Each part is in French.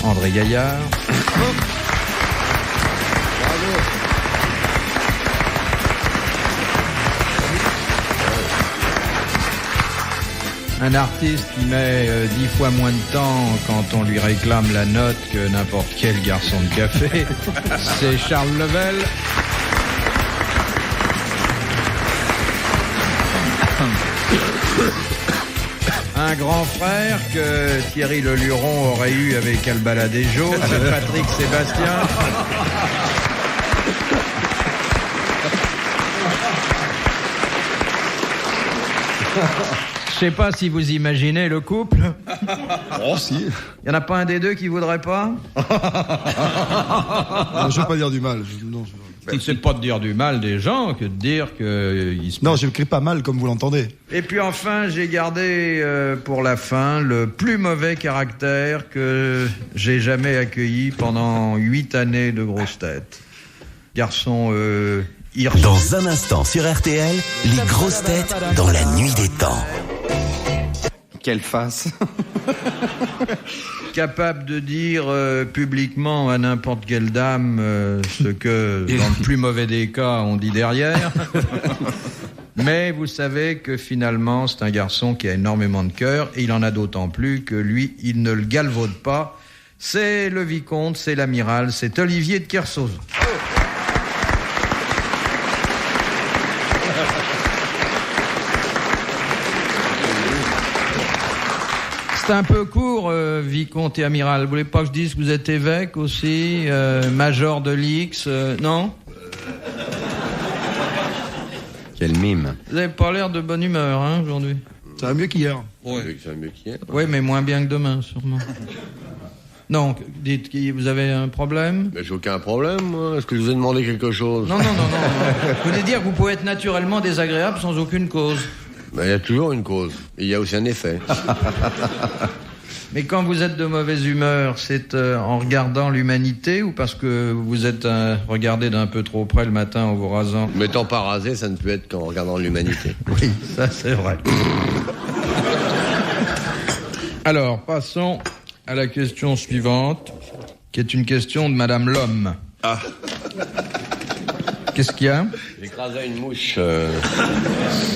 André Gaillard. Un artiste qui met 10 fois moins de temps quand on lui réclame la note que n'importe quel garçon de café, c'est Charles Level. Un grand frère que Thierry Leluron aurait eu avec Albaladejo, c'est Patrick Sébastien. Je sais pas si vous imaginez le couple. Oh si. Il y en a pas un des deux qui voudrait pas? Non, je veux pas dire du mal. C'est pas de dire du mal des gens que de dire que Non, je crie pas mal comme vous l'entendez. Et puis enfin, j'ai gardé pour la fin le plus mauvais caractère que j'ai jamais accueilli pendant 8 années de grosses têtes. Garçon hirsute. Dans un instant sur RTL, les grosses têtes dans la nuit des temps. Quelle face. Capable de dire publiquement à n'importe quelle dame ce que, dans le plus mauvais des cas, on dit derrière. Mais vous savez que finalement, c'est un garçon qui a énormément de cœur, et il en a d'autant plus que lui, il ne le galvaude pas. C'est le vicomte, c'est l'amiral, c'est Olivier de Kersauzon. C'est un peu court, vicomte et amiral. Vous voulez pas que je dise que vous êtes évêque aussi, major de l'X, non? Quel mime. Vous avez pas l'air de bonne humeur, hein, aujourd'hui. Ça va mieux qu'hier. Oui, mais moins bien que demain, sûrement. Non, dites, vous avez un problème? Mais j'ai aucun problème, moi. Est-ce que je vous ai demandé quelque chose? Non. Vous voulez dire que vous pouvez être naturellement désagréable sans aucune cause? Ben, il y a toujours une cause. Il y a aussi un effet. Mais quand vous êtes de mauvaise humeur, c'est en regardant l'humanité ou parce que vous êtes regardé d'un peu trop près le matin en vous rasant? M'étant pas rasé, ça ne peut être qu'en regardant l'humanité. Oui, ça c'est vrai. Alors, passons à la question suivante, qui est une question de Madame Lhomme. Ah. Qu'est-ce qu'il y a? J'ai écrasé une mouche.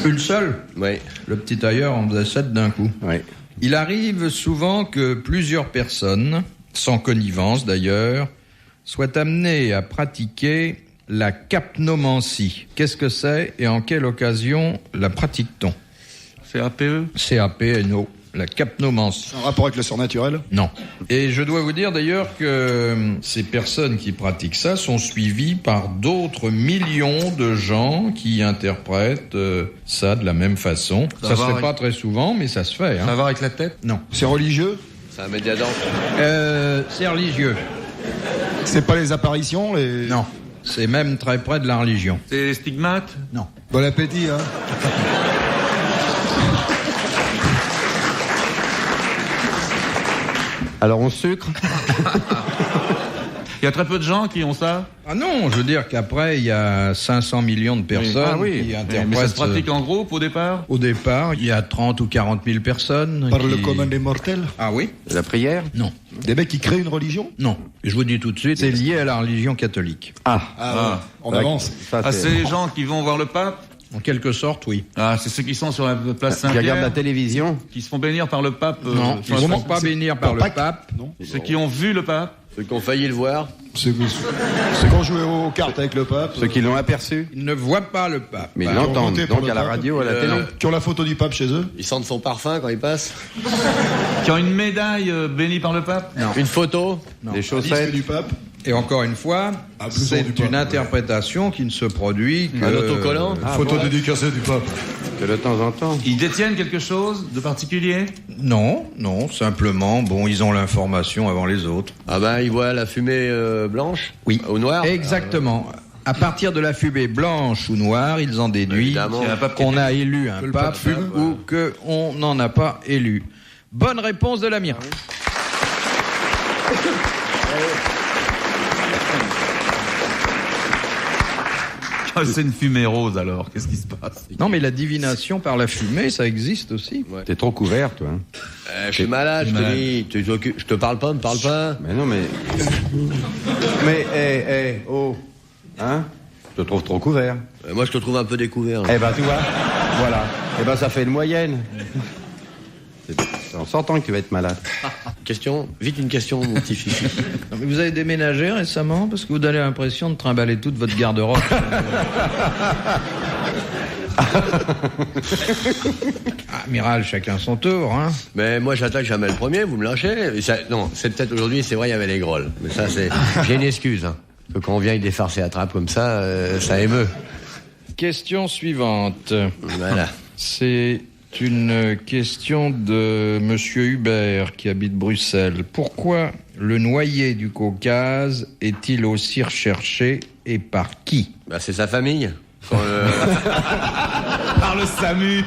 Une seule? Oui. Le petit tailleur en faisait 7 d'un coup. Oui. Il arrive souvent que plusieurs personnes, sans connivence d'ailleurs, soient amenées à pratiquer la capnomancie. Qu'est-ce que c'est et en quelle occasion la pratique-t-on? CAPE? CAPNO. La capnomancie. C'est un rapport avec le surnaturel? Non. Et je dois vous dire d'ailleurs que ces personnes qui pratiquent ça sont suivies par d'autres millions de gens qui interprètent ça de la même façon. Ça se fait pas très souvent, mais ça se fait. Ça va voir avec la tête? Non. C'est religieux? C'est un médiador. C'est religieux. C'est pas les apparitions, les... Non. C'est même très près de la religion. C'est stigmate? Non. Bon appétit, hein. Alors on sucre? Il y a très peu de gens qui ont ça? Ah non, je veux dire qu'après, il y a 500 millions de personnes qui interprètent... Mais ça se pratique en groupe au départ? Au départ, il y a 30 ou 40 000 personnes. Par le commun des mortels? Ah oui? La prière? Non. Des mecs qui créent une religion? Non. Je vous dis tout de suite, c'est lié à la religion catholique. Ouais. On avance. Ah, c'est les gens qui vont voir le pape? En quelque sorte, oui. Ah, c'est ceux qui sont sur la place Saint-Pierre? Qui regardent la télévision? Qui se font bénir par le pape? Non, ils ne se font pas bénir par le pape. Non. Ceux qui ont vu le pape? Ceux qui ont failli le voir. C'est qu'on jouait aux cartes avec le pape. Ceux qui l'ont aperçu? Ils ne voient pas le pape. Mais ils Bah, l'entendent, voté pour donc le à la pape. radio, à la télé. Qui ont la photo du pape chez eux? Ils sentent son parfum quand il passe. Qui ont une médaille bénie par le pape? Non. Une photo. Non. Des Disque chaussettes. du pape? Et encore une fois, Ah, blouson c'est du pape, une interprétation qui ne se produit que... Un autocollant. Photo dédicacée du pape. Que de temps en temps. Ils détiennent quelque chose de particulier? Non, simplement, bon, ils ont l'information avant les autres. Ah ben, ils voient la fumée blanche. Oui. Au noir. Exactement. À partir de la fumée blanche ou noire, ils en déduisent Évidemment. C'est un pape qu'on a élu un le pape pape fume. ou qu'on n'en a pas élu. Bonne réponse de l'amiral. Quand c'est une fumée rose, alors, qu'est-ce qui se passe? Non, mais la divination par la fumée, ça existe aussi. Ouais. T'es trop couvert, toi. Hein. Je suis malade, je te dis. Je te parle pas, me parle pas. Mais non, mais... Mais, oh. Hein? Je te trouve trop couvert. Moi, je te trouve un peu découvert. Là. Eh ben, tu vois, voilà. Eh ben, ça fait une moyenne. C'est en sortant que tu vas être malade. Question, vite une question, mon petit fils. Non, mais vous avez déménagé récemment parce que vous donnez l'impression de trimballer toute votre garde-robe. Amiral, chacun son tour, hein. Mais moi, j'attaque jamais le premier, vous me lâchez. Non, c'est peut-être aujourd'hui, c'est vrai, il y avait les grolles. Mais ça, c'est. J'ai une excuse, hein. Parce que quand on vient avec des farces et attrapes comme ça, ça émeut. Question suivante. Voilà. C'est une question de Monsieur Hubert qui habite Bruxelles. Pourquoi le noyer du Caucase est-il aussi recherché et par qui? Bah, c'est sa famille. Quand, Par le SAMU.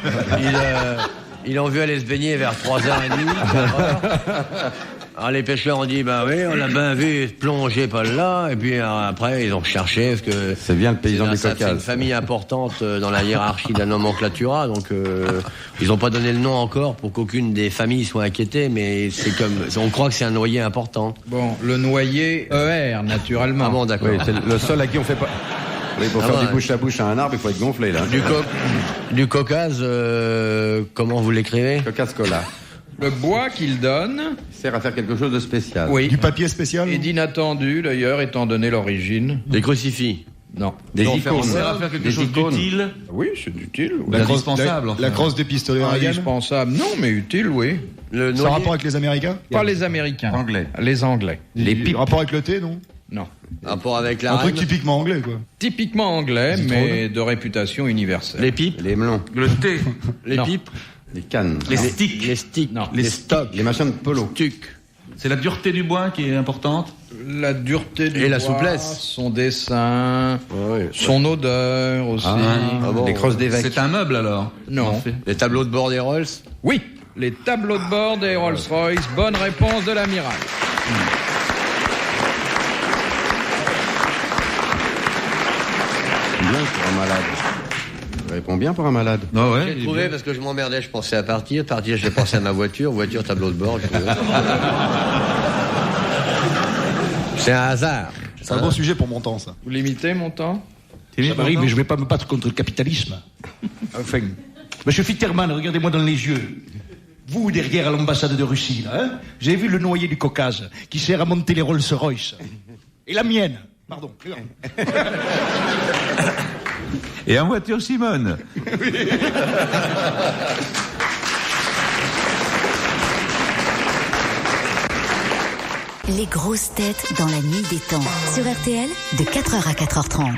ils ont vu aller se baigner vers 3h30, 4h. Alors les pêcheurs ont dit, bah oui, on l'a bien vu plonger pas là, et puis après ils ont cherché, parce que... C'est bien le paysan du C'est Caucase. une famille importante dans la hiérarchie de la nomenclatura, donc ils n'ont pas donné le nom encore pour qu'aucune des familles soit inquiétée, mais c'est comme... On croit que c'est un noyer important. Bon, le noyer ER, naturellement. Ah bon, d'accord. Oui, c'est le seul à qui on fait pas... Oui, pour faire bon, du bouche à bouche à un arbre, il faut être gonflé, là. Du Caucase, comment vous l'écrivez? Caucase cola. Le bois qu'il donne, Il sert à faire quelque chose de spécial. oui, Du papier spécial? et d'inattendu d'ailleurs, étant donné l'origine. Des crucifix. Non. Des Ça icônes. sert à faire quelque Des chose icônes. d'utile. Oui, c'est utile. Oui. La crosse- indispensable, La enfin. crosse des pistolets Pas Reagan? indispensable. Non, mais utile, oui. Le Ça a noyer. rapport avec les Américains? Pas les Américains. Anglais. Les Anglais. Les pipes. Rapport avec le thé, non? Non. Rapport avec la Un truc reine. typiquement anglais, quoi. Typiquement anglais, mais de réputation universelle. Les pipes. Les melons. Le thé. Les Non. pipes. Les cannes. Les sticks. Les sticks. Non. Les stocks. Les machins de polo. Tucs. C'est la dureté du bois qui est importante. La dureté du Et la bois, souplesse. son dessin, Ouais. son odeur aussi. Ah bon. Les crosses d'évêque. C'est un meuble alors. Non. En fait. Les tableaux de bord des Rolls. Oui, les tableaux de bord des Rolls-Royce. Bonne réponse de l'amiral. Bien pour un malade. Je réponds bien pour un malade. Ah ouais. J'ai trouvé parce que je m'emmerdais, je pensais à partir. Partir, j'ai pensé à ma voiture. Voiture, tableau de bord. j'ai trouvé. C'est un hasard. C'est un bon sujet pour mon temps, ça. Vous limitez mon temps? Ça Oui, mais je ne vais pas me battre contre le capitalisme. Enfin, Monsieur Fitterman, regardez-moi dans les yeux. Vous, derrière à l'ambassade de Russie, là, hein, j'ai vu le noyer du Caucase qui sert à monter les Rolls-Royce. Et la mienne. Pardon. Et en voiture, Simone. Les grosses têtes dans la nuit des temps. Sur RTL, de 4h à 4h30.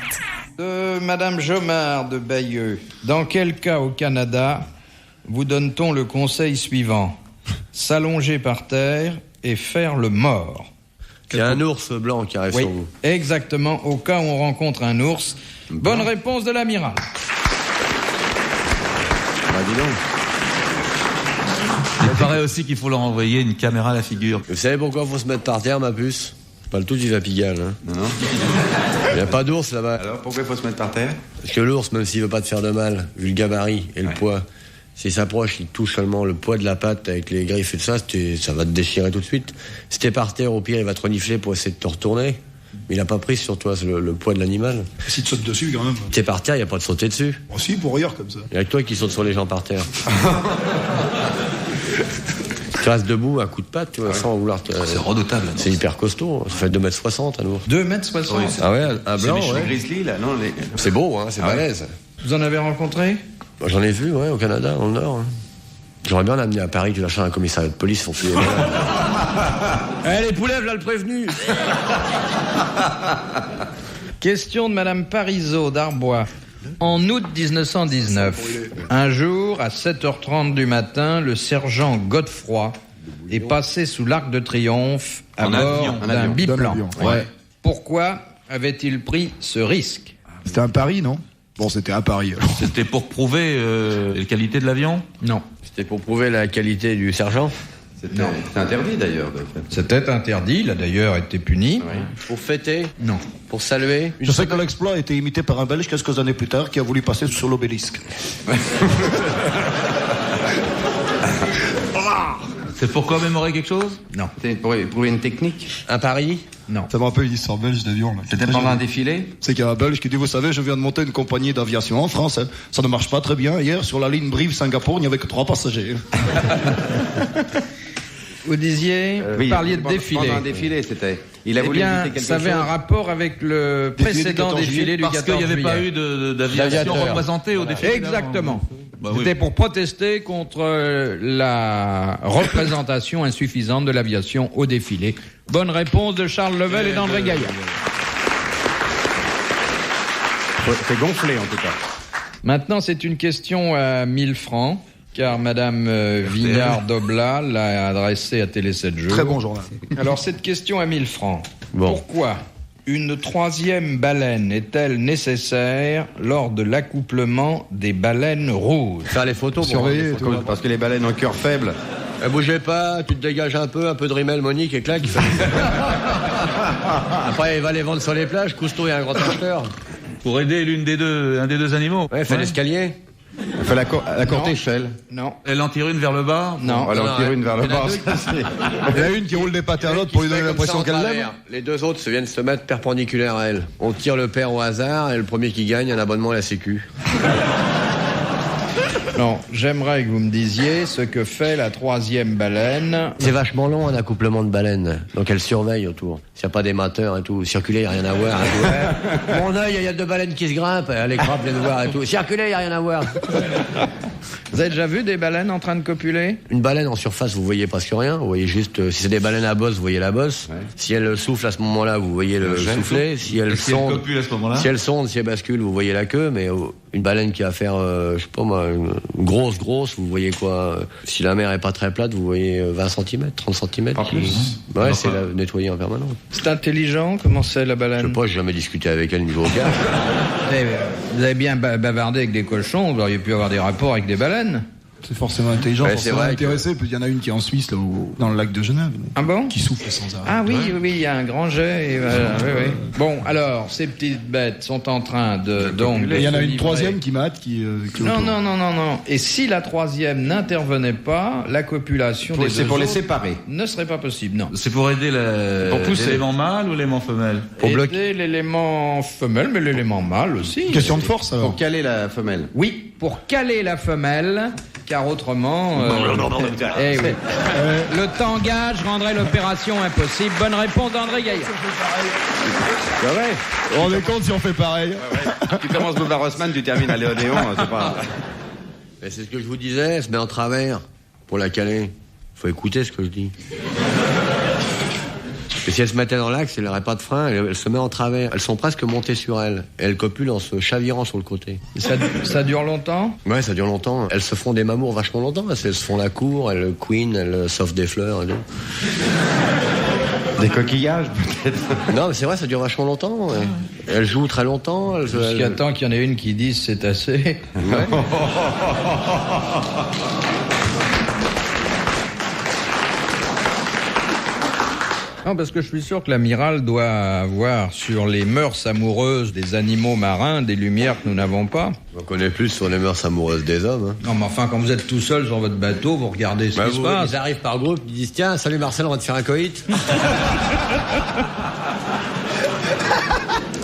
De Madame Jomard de Bayeux. Dans quel cas au Canada vous donne-t-on le conseil suivant? S'allonger par terre et faire le mort. Il y a un ours blanc qui arrive Oui, sur vous. exactement, au cas où on rencontre un ours. Bonne réponse de l'amiral. Bah, dis donc. Il paraît aussi qu'il faut leur envoyer une caméra à la figure. Vous savez pourquoi il faut se mettre par terre, ma puce? Pas le tout du Vapigal. Hein. Non. Il n'y a pas d'ours là-bas. Alors, pourquoi il faut se mettre par terre? Parce que l'ours, même s'il veut pas te faire de mal, vu le gabarit et le poids, s'il s'approche, il touche seulement le poids de la patte avec les griffes et tout ça, ça va te déchirer tout de suite. Si t'es par terre, au pire, il va te renifler pour essayer de te retourner. Mais il a pas pris sur toi le poids de l'animal. Si tu sautes dessus, quand même. T'es par terre, il n'y a pas de sauter dessus. Aussi, pour rire, comme ça. Il y a que toi qui saute sur les gens par terre. Tu restes debout à coup de patte, tu vois, sans vouloir te... C'est redoutable. C'est hyper costaud. Ça fait 2,60 m un ours. 2,60 m. Ah ouais, un blanc, ouais. Grizzly, là, non, les... C'est beau, hein, c'est balèze. Vous en avez rencontré? Moi, j'en ai vu, ouais, au Canada, dans le Nord. Hein. J'aurais bien l'amener à Paris, tu lâches un commissariat de police, faut filer. Eh, les poulets, là, le prévenu. Question de Madame Parisot d'Arbois. En août 1919, un jour, à 7h30 du matin, le sergent Godefroy est passé sous l'Arc de Triomphe à En bord avion. d'un biplan. D'un avion, Ouais. Pourquoi avait-il pris ce risque? C'était un pari, non? Bon, c'était à Paris, alors. C'était pour prouver les qualités de l'avion. Non. C'était pour prouver la qualité du sergent. C'était interdit d'ailleurs. C'était interdit, il a d'ailleurs été puni. Oui. Pour fêter? Non. Pour saluer? Je sais que l'exploit a été imité par un Belge quelques années plus tard qui a voulu passer sur l'obélisque. C'est pour commémorer quelque chose? Non. C'était pour éprouver une technique? Un pari? Non. Ça me rappelle une histoire belge d'avion. là. C'était pendant un défilé? C'est qu'il y a un Belge qui dit, vous savez, je viens de monter une compagnie d'aviation en France. Hein. Ça ne marche pas très bien. Hier, sur la ligne Brive-Singapour, il n'y avait que 3 passagers. Vous disiez, vous parliez de défilé. Pendant un défilé, c'était. Il a voulu éviter quelque chose. Ça avait un rapport avec le précédent défilé du 14 Parce qu'il n'y avait pas eu d'aviation représentée au défilé. Exactement. Bah, C'était pour protester contre la représentation insuffisante de l'aviation au défilé. Bonne réponse de Charles Level et d'André Gaillard. C'est gonflé en tout cas. Maintenant, c'est une question à 1000 francs, car Madame Vignard-Doblat l'a adressée à Télé 7 Jours. Très bon journal. Alors, cette question à 1000 francs. Bon. Pourquoi une 3e baleine est-elle nécessaire lors de l'accouplement des baleines rouges? Faire les photos pour Surveiller, voir les photos. Parce que les baleines ont cœur faible. Bougez pas, tu te dégages un peu de rimel, Monique, et clac. Après, il va les vendre sur les plages. Cousteau est un grand acheteur. Pour aider un des deux animaux. Ouais, fait l'escalier. Elle fait la courte échelle. Non. Elle en tire une vers le bas. Non. Elle en tire une vers le bas. Il y a une qui roule des pattes à l'autre pour lui donner l'impression qu'elle l'aime. Les deux autres viennent se mettre perpendiculaires à elle. On tire le père au hasard et le premier qui gagne un abonnement à la Sécu. Non, j'aimerais que vous me disiez ce que fait la 3e baleine. C'est vachement long un accouplement de baleines. Donc elle surveille autour. S'il n'y a pas d'émetteurs et tout. Circuler, il n'y a rien à voir. Ouais. Mon œil, il y a 2 baleines qui se grimpent. Elle les grappe, les voir et tout. Circuler, il n'y a rien à voir. Vous avez déjà vu des baleines en train de copuler? Une baleine en surface, vous voyez presque rien. Vous voyez juste, si c'est des baleines à bosse, vous voyez la bosse. Ouais. Si elle souffle à ce moment-là, vous voyez le soufflet. Si elle sonde, copule à ce moment-là. Si elle sonde, si elle bascule, vous voyez la queue. Mais une baleine qui va faire, je sais pas moi, une grosse, vous voyez quoi? Si la mer est pas très plate, vous voyez 20 cm, 30 cm. Pas plus. Ouais, c'est la nettoyer en permanence. C'est intelligent, comment c'est la baleine? Je sais pas, j'ai jamais discuté avec elle niveau gars. Vous avez bien bavardé avec des cochons, vous auriez pu avoir des rapports avec des baleines. C'est forcément intelligent, Ouais, forcément c'est vrai intéressé. Il y en a une qui est en Suisse, là, dans le lac de Genève. Ah bon? Qui souffle sans arrêt. Ah oui, oui, il y a un grand jet. Et voilà, oui. Bon, alors, ces petites bêtes sont en train de Il y en a une livrer. 3e qui mate, qui Non. Et si la 3e n'intervenait pas, la copulation des C'est deux pour les autres séparer. ne serait pas possible, non. C'est pour aider Pour pousser. l'élément mâle ou l'élément femelle? Pour Aider l'élément femelle, mais l'élément mâle aussi. Question de force, alors. Pour caler la femelle. Oui, pour caler la femelle, car autrement... eh oui. Le tangage rendrait l'opération impossible. Bonne réponse d'André Gaillard. On est compte si on fait pareil. Tu commences Boulevard Haussmann, tu termines à Léodéon, c'est pas... Mais c'est ce que je vous disais, elle se met en travers pour la caler. Faut écouter ce que je dis. Et si elle se mettait dans l'axe, elle n'aurait pas de frein, elle se met en travers. Elles sont presque montées sur elle. Et elles copulent en se chavirant sur le côté. Ça dure longtemps? Ouais, ça dure longtemps. Elles se font des mamours vachement longtemps. Elles se font la cour, elles queen, elles sauvent des fleurs et tout. Des coquillages, peut-être. Non, mais c'est vrai, ça dure vachement longtemps. Ouais. Elles jouent très longtemps. Jusqu'à temps qu'il y en ait une qui dise c'est assez. Ouais. Non, parce que je suis sûr que l'amiral doit avoir sur les mœurs amoureuses des animaux marins des lumières que nous n'avons pas. On connaît plus sur les mœurs amoureuses des hommes. Hein. Non, mais enfin, quand vous êtes tout seul sur votre bateau, vous regardez ce qui se passe. Ils arrivent par groupe, ils disent tiens, salut Marcel, on va te faire un coït.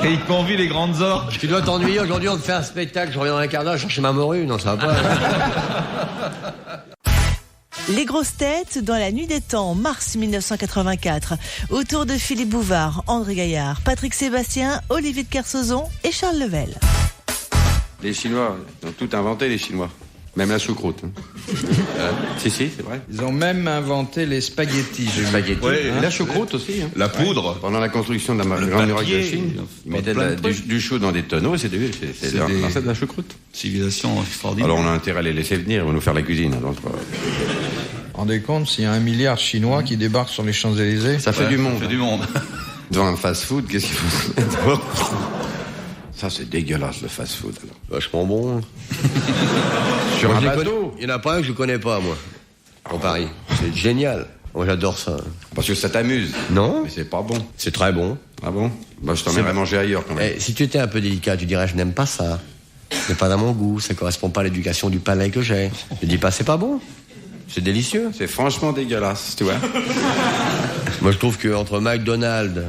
Et il convie les grandes orques. Tu dois t'ennuyer, aujourd'hui on te fait un spectacle, je reviens dans un quart d'heure chercher ma morue. Non, ça va pas. Les grosses têtes dans la nuit des temps, mars 1984. Autour de Philippe Bouvard, André Gaillard, Patrick Sébastien, Olivier de Kersauzon et Charles Level. Les Chinois ont tout inventé, les Chinois. Même la choucroute. Hein. Si, c'est vrai. Ils ont même inventé les spaghettis. Les spaghettis. Ouais, Et la choucroute aussi. Hein. La poudre. Pendant la construction de la Grande Muraille de Chine, ils mettaient du chou dans des tonneaux et c'est de la choucroute. Civilisation extraordinaire. Alors on a intérêt à les laisser venir, ils vont nous faire la cuisine. Donc, Vous vous rendez compte s'il y a 1 milliard de Chinois qui débarquent sur les Champs-Élysées? ça fait du monde. Ça fait du monde. Devant un fast-food, qu'est-ce qu'il faut se mettre? Ça, c'est dégueulasse, le fast-food. Alors. Vachement bon. Sur Moi, un je les bateau. Il n'y en a pas un que je connais pas, moi. En Paris. C'est génial. Moi, j'adore ça. Parce que ça t'amuse. Non. Mais c'est pas bon. C'est très bon. Ah bon? Bah, je t'emmènerais manger ailleurs quand même. Si tu étais un peu délicat, tu dirais je n'aime pas ça. C'est pas dans mon goût, ça correspond pas à l'éducation du palais que j'ai. Je dis pas c'est pas bon. C'est délicieux. C'est franchement dégueulasse, tu vois. Moi, je trouve qu'entre McDonald's...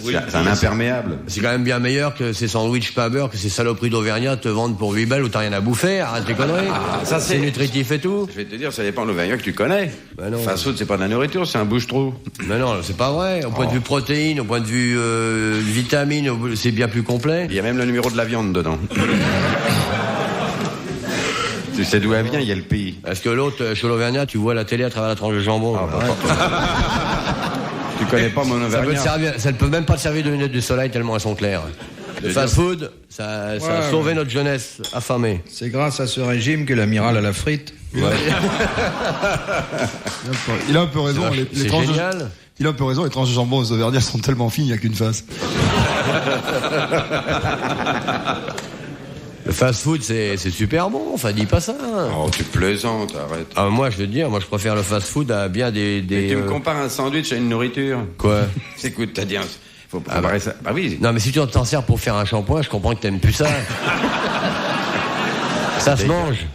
c'est un imperméable. C'est quand même bien meilleur que ces sandwichs pas beurre, que ces saloperies d'Auvergnat te vendent pour 8 balles où t'as rien à bouffer. Arrête tes conneries. Ça, c'est nutritif et tout. Je vais te dire, ça dépend de l'Auvergnat que tu connais. Ben non. Fast-food, c'est pas de la nourriture, c'est un bouche-trou. Mais non, c'est pas vrai. Au point de vue protéines, au point de vue vitamines, c'est bien plus complet. Il y a même le numéro de la viande dedans. Tu sais d'où elle vient, il y a le pays. Parce que l'autre, chez l'Auvergnat, tu vois la télé à travers la tranche de jambon. Tu connais pas mon Auvergnat. Ça ne peut même pas te servir de lunettes de soleil tellement elles sont claires. Le fast-food, ça a sauvé notre jeunesse affamée. C'est grâce à ce régime que l'amiral à la frite. Ouais. Il a un peu raison. C'est génial. Il a un peu raison, les tranches de jambon aux Auvergnats sont tellement fines, il n'y a qu'une face. Le fast-food, c'est super bon, enfin, dis pas ça. Oh, tu plaisantes, arrête. Ah, moi, je veux te dire, moi, je préfère le fast-food à bien des... Mais tu me compares un sandwich à une nourriture. Quoi? Écoute, t'as dit, faut comparer ça. Bah oui. Non, mais si tu t'en sers pour faire un shampoing, je comprends que t'aimes plus ça. Ça se mange.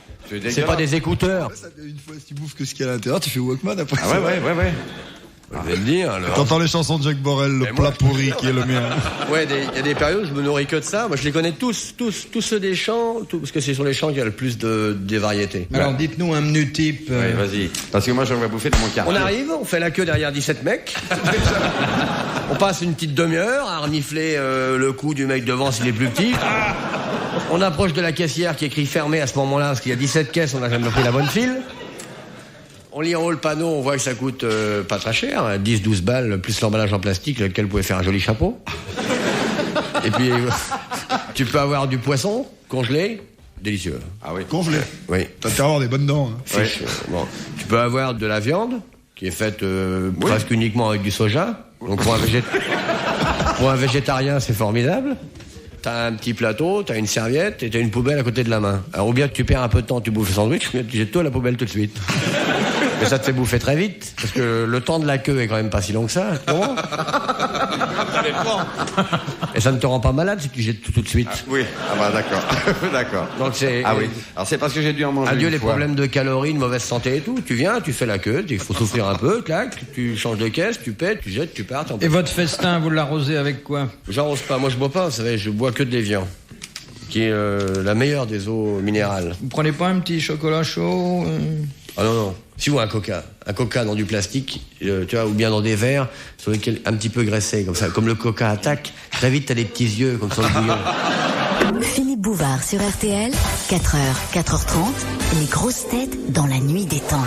C'est pas des écouteurs. Une fois, si tu bouffes que ce qu'il y a à l'intérieur, tu fais Walkman après. Ah ouais. Je vais te dire. Alors. T'entends les chansons de Jacques Borel, le plat pourri qui est le mien. Ouais, il y a des périodes où je me nourris que de ça. Moi, je les connais tous ceux des champs, parce que c'est sur les champs qu'il y a le plus des variétés. Alors, dites-nous un menu type. Ouais, vas-y. Parce que moi, je vais bouffer dans mon quartier. On arrive, on fait la queue derrière 17 mecs. On passe une petite demi-heure à renifler le cou du mec devant s'il est plus petit. On approche de la caissière qui écrit fermé à ce moment-là, parce qu'il y a 17 caisses, on n'a jamais pris la bonne file. On lit en haut le panneau, on voit que ça coûte pas très cher, 10-12 balles, plus l'emballage en plastique, lequel pouvait faire un joli chapeau. Et puis, tu peux avoir du poisson congelé, délicieux. Ah oui. Congelé. Oui. T'as qu'à avoir des bonnes dents. Hein. Ouais. Bon. Tu peux avoir de la viande, qui est faite presque uniquement avec du soja. Donc pour un végétarien, c'est formidable. T'as un petit plateau, t'as une serviette et t'as une poubelle à côté de la main. Alors ou bien que tu perds un peu de temps, tu bouffes le sandwich, ou bien tu jettes tout à la poubelle tout de suite. Mais ça te fait bouffer très vite, parce que le temps de la queue est quand même pas si long que ça. Et ça ne te rend pas malade si tu jettes tout de suite. Ah, oui, d'accord. D'accord. Donc c'est... Ah oui. Alors c'est parce que j'ai dû en manger. Adieu une les fois. problèmes de calories, de mauvaise santé et tout. Tu viens, tu fais la queue, il faut souffrir un peu, clac, tu changes de caisse, tu pètes, tu jettes, tu pars. Et votre festin, vous l'arrosez avec quoi? J'arrose pas, moi je bois pas, vous savez, je bois que de l'évian, qui est la meilleure des eaux minérales. Vous prenez pas un petit chocolat chaud Ah non. Si vous un coca dans du plastique, tu vois, ou bien dans des verres sur lesquels un petit peu graissé, comme ça, comme le coca attaque, très vite t'as des petits yeux comme ça le bouillon. Philippe Bouvard sur RTL, 4h, 4h30, les grosses têtes dans la nuit des temps.